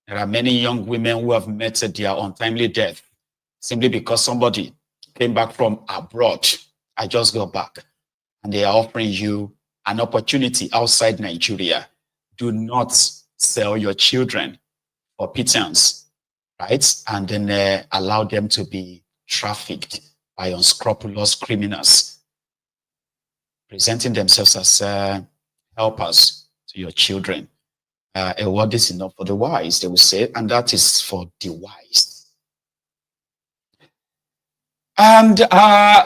There are many young women who have met their untimely death simply because somebody came back from abroad. I just got back, and they are offering you an opportunity outside Nigeria. Do not sell your children for pittance, right? And then allow them to be trafficked by unscrupulous criminals, presenting themselves as helpers to your children. A word is enough for the wise, they will say, and that is for the wise. And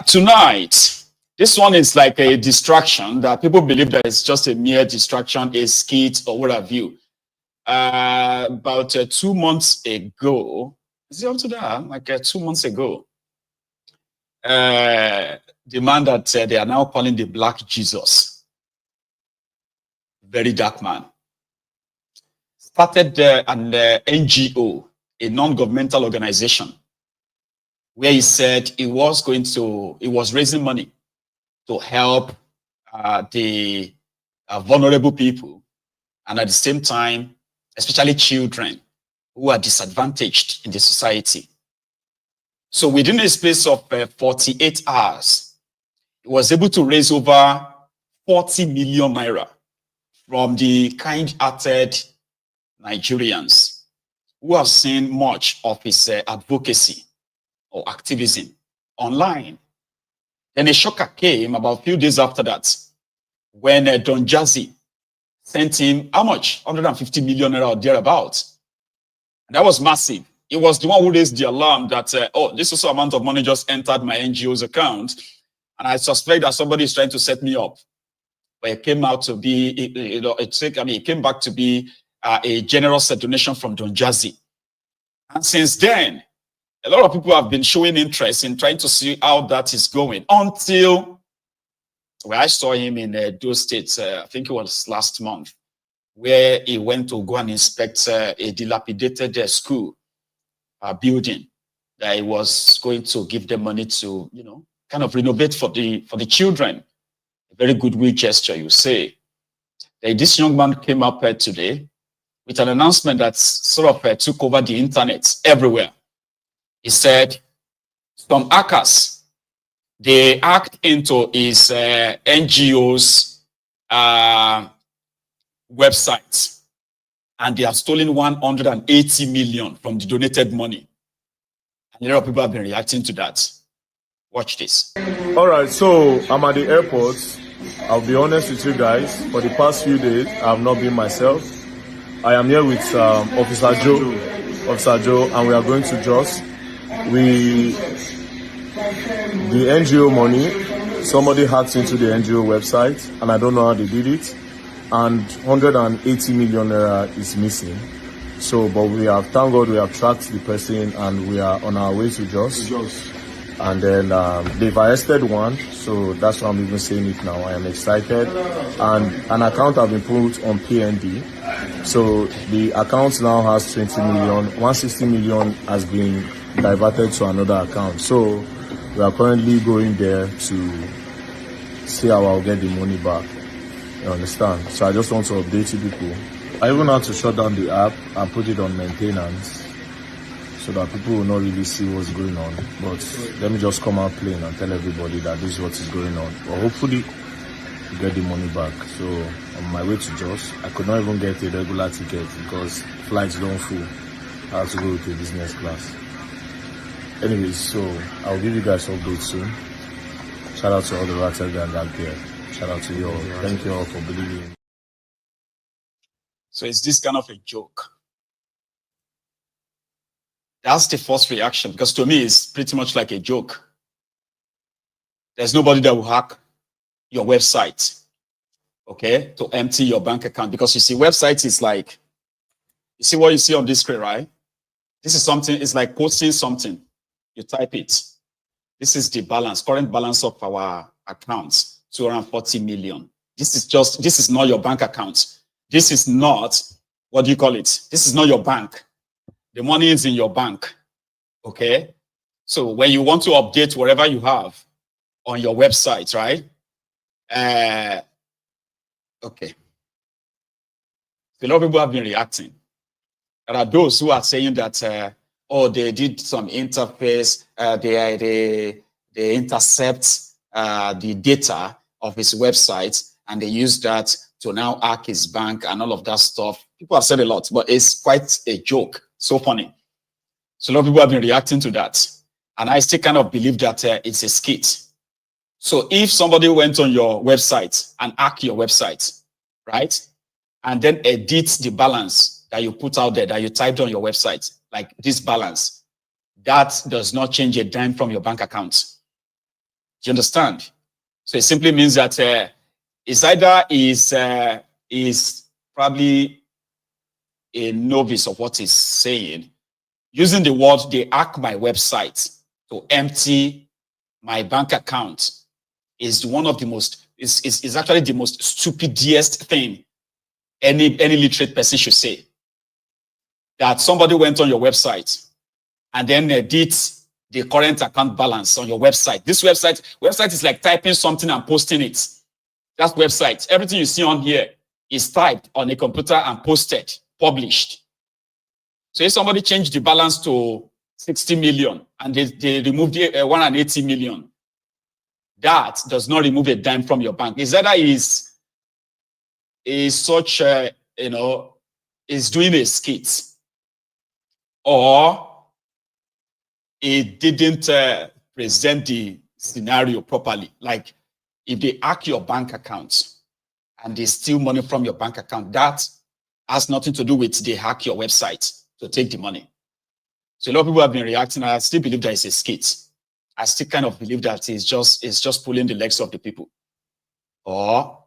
tonight, this one is like a distraction that people believe that it's just a mere distraction, a skit, or what have you. About 2 months ago, is it up to that? Like 2 months ago, the man that they are now calling the Black Jesus, very dark man, started an NGO, a non-governmental organization, where he said he was raising money to help the vulnerable people, and at the same time, especially children who are disadvantaged in the society. So within a space of 48 hours, he was able to raise over 40 million naira from the kind-hearted Nigerians who have seen much of his advocacy or activism online. Then a shocker came about a few days after that when Don Jazzy sent him how much? 150 million naira or thereabouts. And that was massive. It was the one who raised the alarm that, oh, this also amount of money just entered my NGO's account, and I suspect that somebody is trying to set me up. But it came out to be, it came back to be a generous donation from Don Jazzy. And since then, a lot of people have been showing interest in trying to see how that is going until I saw him in those states, I think it was last month, where he went to go and inspect a dilapidated school building that he was going to give them money to, kind of renovate for the children. A very goodwill gesture, you say. This young man came up today with an announcement that sort of took over the internet everywhere. He said some hackers, they hacked into his NGO's website, and they have stolen 180 million from the donated money. And a lot of people have been reacting to that. Watch this. All right, so I'm at the airport. I'll be honest with you guys. For the past few days, I have not been myself. I am here with Officer Joe, and we are going to Jos. The NGO money, somebody hacked into the NGO website, and I don't know how they did it. And 180 million naira is missing. So, but thank God, we have tracked the person, and we are on our way to Jos. And then they've arrested one, so that's why I'm even saying it now. I am excited. And an account has been put on PND. So the account now has 20 million. 160 million has been diverted to another account. So we are currently going there to see how I'll get the money back. You understand? So I just want to update you people. I even had to shut down the app and put it on maintenance so that people will not really see what's going on. But let me just come out plain and tell everybody that this is what is going on. But hopefully get the money back. So on my way to Jos, I could not even get a regular ticket because flights don't full. I have to go to business class. Anyways, so I'll give you guys updates soon. Shout out to all the Rattle gang out there. Shout out to you all. Thank you all for believing. So it's this kind of a joke. That's the first reaction, because to me, it's pretty much like a joke. There's nobody that will hack your website, okay, to empty your bank account. Because you see, website is like, you see what you see on this screen, right? This is something, it's like posting something. You type it. This is the balance, current balance of our accounts, 240 million. This is not your bank account. This is not, what do you call it? This is not your bank. The money is in your bank, okay? So when you want to update whatever you have on your website, right? Okay. A lot of people have been reacting. There are those who are saying that, oh, they did some interface, they intercept the data of his website, and they use that to now hack his bank and all of that stuff. People have said a lot, but it's quite a joke. So funny. So a lot of people have been reacting to that. And I still kind of believe that it's a skit. So if somebody went on your website and hacked your website, right? And then edit the balance that you put out there, that you typed on your website, like this balance, that does not change a dime from your bank account. Do you understand? So it simply means that it's either is probably a novice of what he's saying, using the word they hack my website to empty my bank account is one of the most, is actually the most stupidest thing any literate person should say. That somebody went on your website and then edit the current account balance on your website. This website is like typing something and posting it. That's website. Everything you see on here is typed on a computer and posted, published. So if somebody changed the balance to 60 million and they removed the 180 million, that does not remove a dime from your bank. Is that is such is doing a skit, or it didn't present the scenario properly. Like if they hack your bank account and they steal money from your bank account, that has nothing to do with they hack your website to take the money. So a lot of people have been reacting. I still believe that it's a skit. I still kind of believe that it's just pulling the legs of the people. Or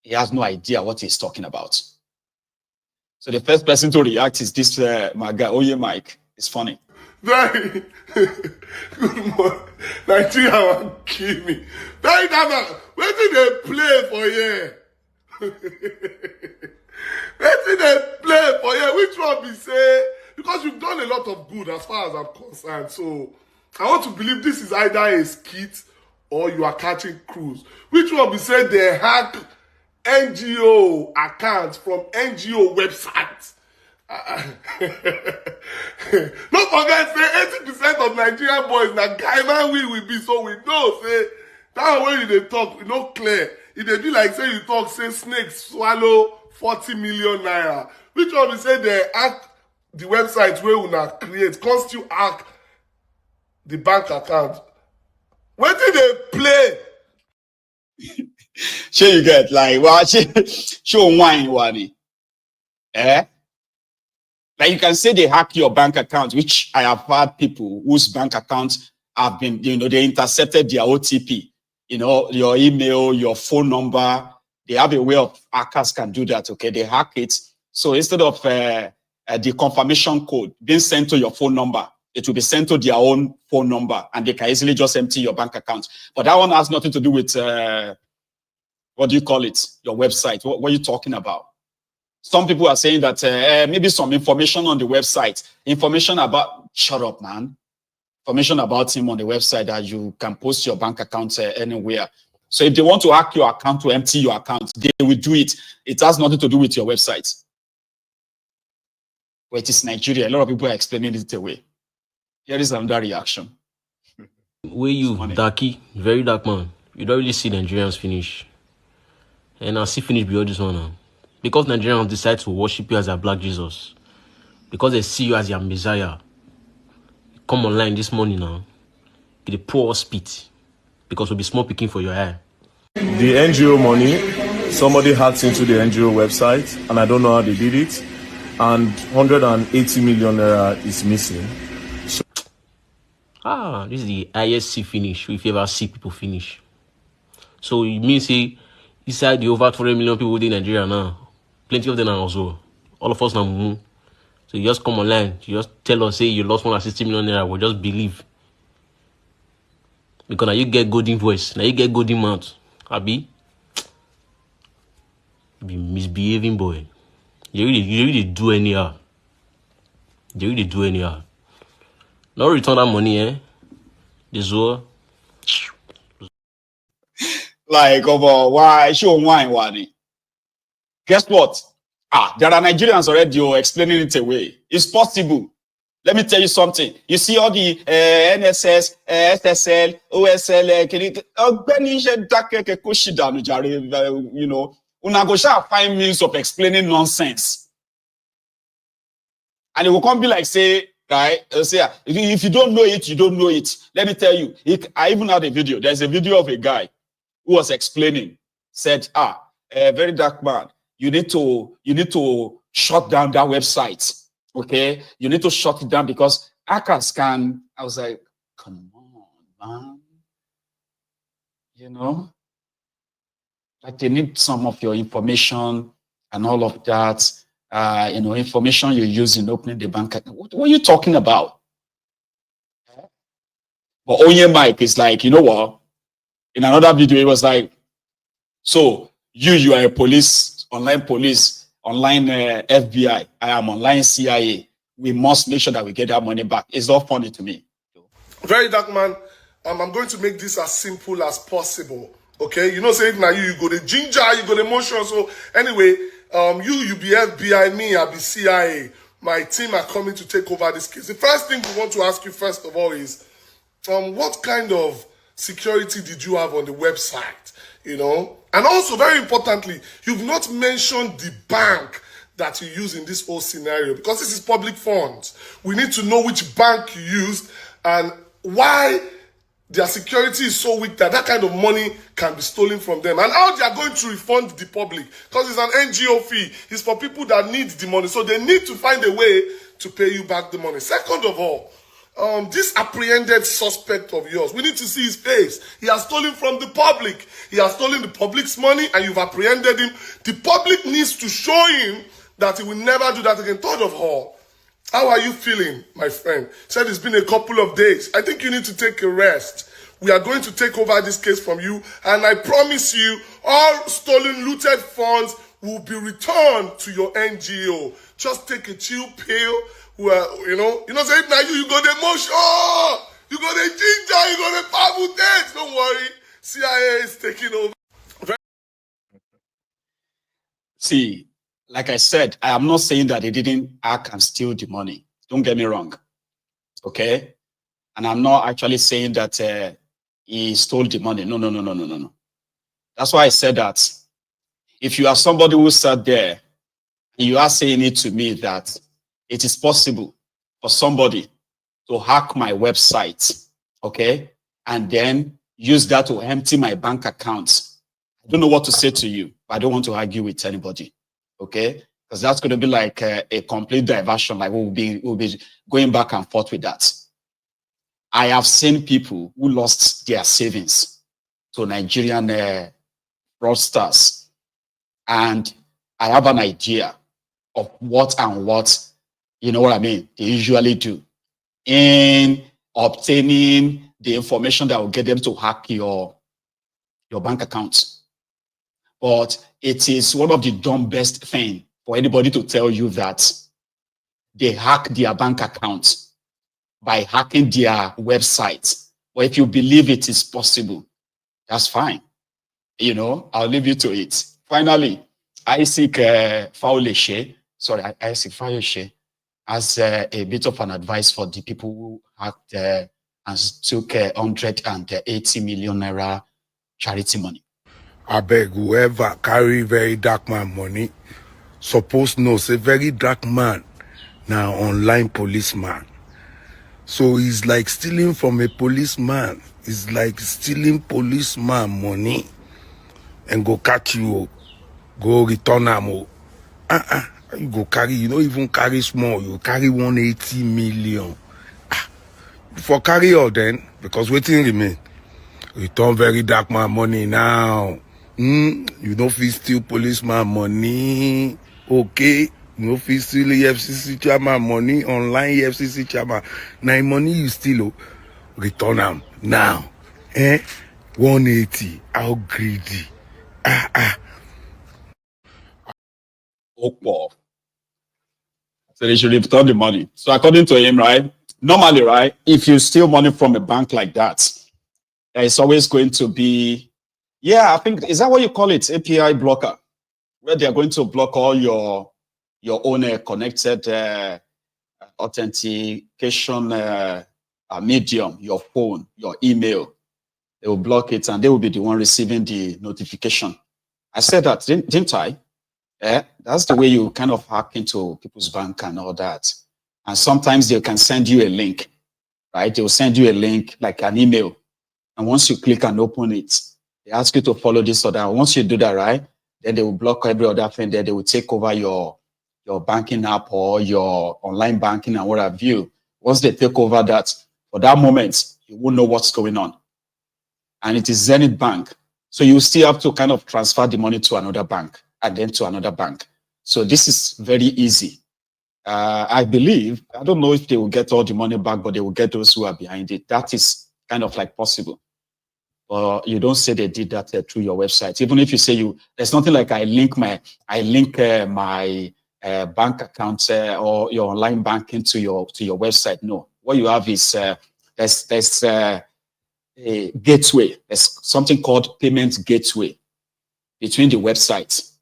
he has no idea what he's talking about. So the first person to react is this my guy, Oye Mike. It's funny. Very good morning. Nigeria will kill me. Very damn. Where did they play for you? Where did they play for you? Which one be say? Because you've done a lot of good as far as I'm concerned. So I want to believe this is either a skit or you are catching cruise. Which one be say they hack NGO accounts from NGO websites? Don't forget, say 80% of Nigerian boys na Ghana we will be, so we know say that way they talk, we no clear. It dey be like say you talk, say snakes swallow 40 million naira. Which one we say they hack the website where we na create, come still hack the bank account. When did they play? Sure you get like show wine wani. Like you can say they hack your bank account, which I have had people whose bank accounts have been, they intercepted their OTP, your email, your phone number. They have a way of hackers can do that. Okay, they hack it. So instead of the confirmation code being sent to your phone number, it will be sent to their own phone number, and they can easily just empty your bank account. But that one has nothing to do with what do you call it? Your website. What are you talking about? Some people are saying that maybe some information on the website, information about, shut up, man. Information about him on the website that you can post your bank account anywhere. So if they want to hack your account to empty your account, they will do it. It has nothing to do with your website. But it is Nigeria. A lot of people are explaining it away. Here is another reaction. Where you, Darky, very dark man. You don't really see Nigerians finish. And I see finish beyond this one now. Because Nigerians decide to worship you as their Black Jesus. Because they see you as their Messiah. Come online this morning now. Get a poor spit. Because we'll be small picking for your hair. The NGO money, somebody hacked into the NGO website, and I don't know how they did it. And 180 million naira is missing. So this is the ISC finish. If you ever see people finish. So you mean say inside the over 200 million people in Nigeria now, plenty of them are also. All of us now. So you just come online, you just tell us, say you lost 160 million naira, we'll just believe. Because now you get golden voice, now you get golden mouth. Abi, you be misbehaving boy. You really do anyhow. You really do anyhow. Now return that money, This war. Like, why show wine, Wani? Guess what? There are Nigerians already explaining it away. It's possible. Let me tell you something. You see all the NSS, SSL, OSL, you know, Unagosha find means of explaining nonsense. And it will come be like, say, right? Say, if you don't know it, you don't know it. Let me tell you. I even had a video. There's a video of a guy who was explaining, said, very dark man, you need to shut down that website. Okay, you need to shut it down because hackers can. I was like, come on, man. You know, like they need some of your information and all of that. You know, information you use in opening the bank account. What are you talking about? But Onye Mike is like, you know what? In another video, he was like, so you are a police, online FBI. I am online CIA. We must make sure that we get that money back. It's not funny to me. Very dark man. I'm going to make this as simple as possible. Okay, you know, say now you go the ginger, you go the emotion. So anyway, you be FBI, me, I be CIA. My team are coming to take over this case. The first thing we want to ask you first of all is, what kind of security did you have on the website? You know, and also very importantly, you've not mentioned the bank that you use in this whole scenario, because this is public funds. We need to know which bank you used and why their security is so weak that that kind of money can be stolen from them, and how they are going to refund the public, because it's an NGO fee. It's for people that need the money, so they need to find a way to pay you back the money. Second of all, this apprehended suspect of yours, we need to see his face. He has stolen from the public. He has stolen the public's money and you've apprehended him. The public needs to show him that he will never do that again. Third of all, how are you feeling, my friend? Said it's been a couple of days. I think you need to take a rest. We are going to take over this case from you, and I promise you, all stolen, looted funds will be returned to your NGO. Just take a chill pill. You know, say now you go the motion, you go the ginger, you go the Bible dance. Don't worry, CIA is taking over. See, like I said, I am not saying that they didn't hack and steal the money. Don't get me wrong. Okay? And I'm not actually saying that he stole the money. No. That's why I said that if you are somebody who sat there and you are saying it to me that it is possible for somebody to hack my website, okay, and then use that to empty my bank account, I don't know what to say to you, but I don't want to argue with anybody. Okay, because that's going to be like a complete diversion. Like we'll be going back and forth with that. I have seen people who lost their savings to Nigerian fraudsters, and I have an idea of what you know what I mean, they usually do in obtaining the information that will get them to hack your bank account. But it is one of the dumbest things for anybody to tell you that they hack their bank account by hacking their website. But if you believe it is possible, that's fine. You know, I'll leave you to it. Finally, Isaac Fauleshe as a bit of an advice for the people who hacked and took 180 million naira charity money. I beg whoever carry very dark man money, suppose know say very dark man now online policeman. So he's like stealing from a policeman. It's like stealing policeman money and go catch you, go return am. You go carry, you don't even carry small, you carry 180 million. For carry all then, because waiting remain. Return very dark man money now. You don't feel steal policeman money. Okay. You don't feel steal EFCC chairman money, online EFCC chairman. Now money you steal, return them now. 180. How greedy. So they should return the money. So according to him, right, normally, right, if you steal money from a bank like that, it's always going to be, yeah, I think, is that what you call it? API blocker, where they're going to block all your your own connected authentication medium, your phone, your email. They will block it and they will be the one receiving the notification. I said that, didn't I? That's the way you kind of hack into people's bank and all that. And sometimes they can send you a link, right? They will send you a link like an email. And once you click and open it, they ask you to follow this or that. Once you do that, right, then they will block every other thing there. They will take over your banking app or your online banking and what have you. Once they take over that, for that moment, you won't know what's going on. And it is Zenith Bank. So you still have to kind of transfer the money to another bank and then to another bank. So this is very easy. I believe, I don't know if they will get all the money back, but they will get those who are behind it. That is kind of like possible. But you don't say they did that through your website. Even if you say there's nothing like I link my bank account or your online banking to your website. No, what you have is there's a gateway. There's something called payment gateway between the website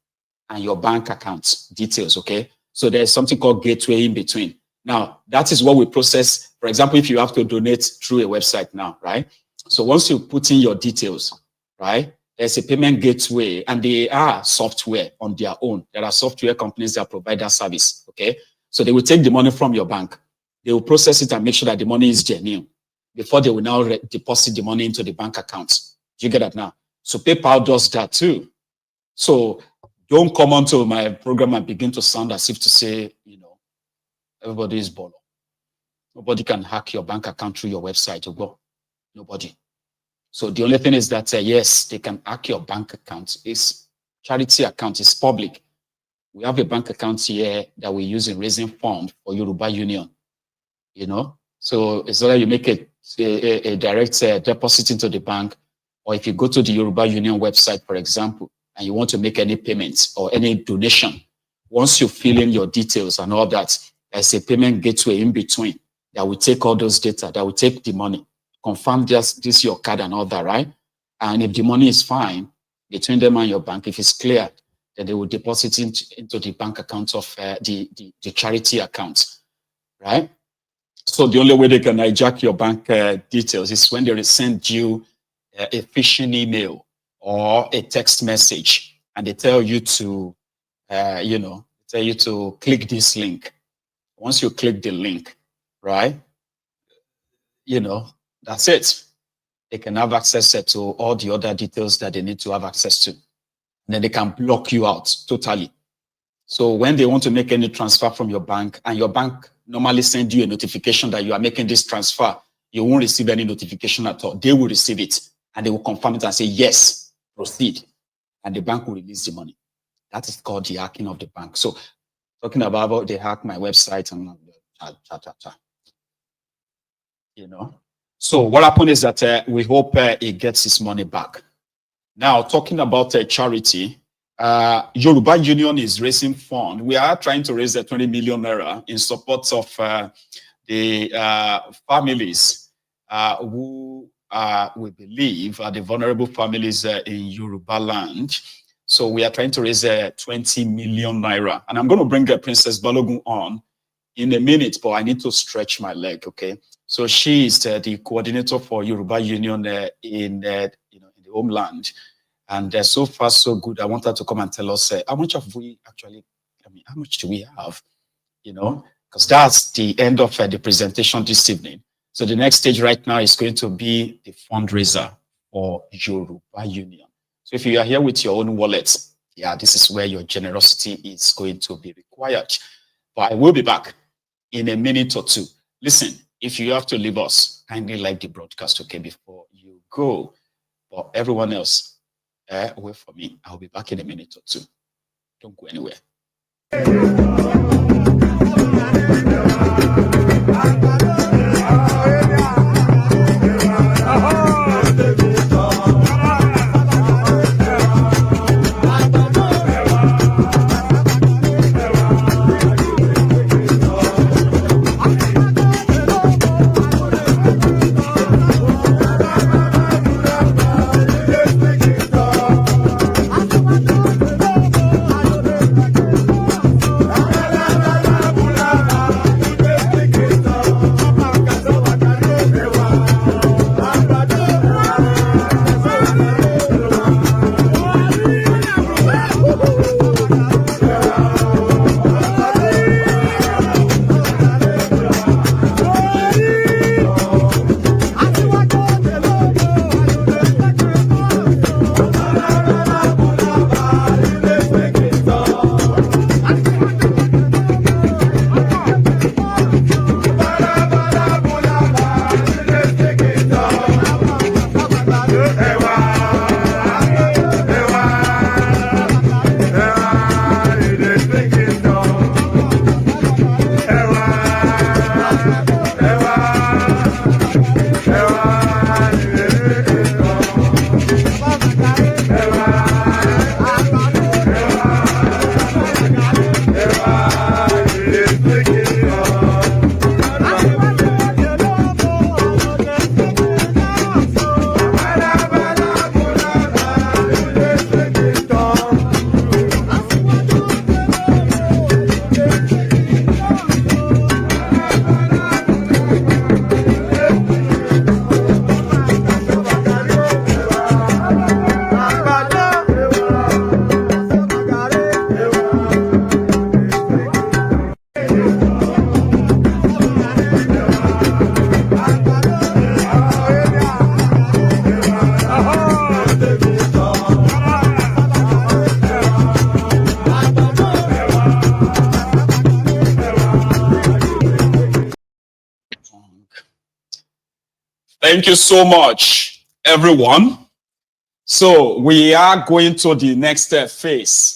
and your bank account details. Okay, so there's something called gateway in between. Now that is what we process. For example, if you have to donate through a website now, right? So once you put in your details, right, there's a payment gateway and they are software on their own. There are software companies that provide that service, okay? So they will take the money from your bank. They will process it and make sure that the money is genuine before they will now deposit the money into the bank account. Do you get that now? So PayPal does that too. So don't come onto my program and begin to sound as if to say, everybody is baller. Nobody can hack your bank account through your website or go. Nobody. So the only thing is that, yes, they can hack your bank account. It's charity account. It's public. We have a bank account here that we use in raising funds for Yoruba Union. So it's either you make a direct deposit into the bank, or if you go to the Yoruba Union website, for example, and you want to make any payments or any donation, once you fill in your details and all that, there's a payment gateway in between that will take all those data, that will take the money, confirm this your card and all that, right? And if the money is fine between them and your bank, if it's clear, then they will deposit into the bank account of the charity account, right? So the only way they can hijack your bank details is when they send you a phishing email or a text message, and they tell you to, click this link. Once you click the link, right? That's it. They can have access to all the other details that they need to have access to. And then they can block you out totally. So when they want to make any transfer from your bank, and your bank normally send you a notification that you are making this transfer, you won't receive any notification at all. They will receive it and they will confirm it and say, yes, proceed. And the bank will release the money. That is called the hacking of the bank. So talking about they hack my website and So what happened is that we hope it gets its money back. Now, talking about charity, Yoruba Union is raising funds. We are trying to raise 20 million naira in support of the families who we believe are the vulnerable families in Yoruba land. So we are trying to raise 20 million naira. And I'm going to bring Princess Balogun on in a minute, but I need to stretch my leg, okay? So she is the coordinator for Yoruba Union in the homeland. And so far, so good. I want her to come and tell us how much have we actually, how much do we have? Because that's the end of the presentation this evening. So the next stage right now is going to be the fundraiser for Yoruba Union. So if you are here with your own wallet, this is where your generosity is going to be required. But I will be back in a minute or two. Listen, if you have to leave us, kindly like the broadcast, okay, before you go. But everyone else, wait for me. I'll be back in a minute or two. Don't go anywhere. Thank you so much, everyone. So we are going to the next phase.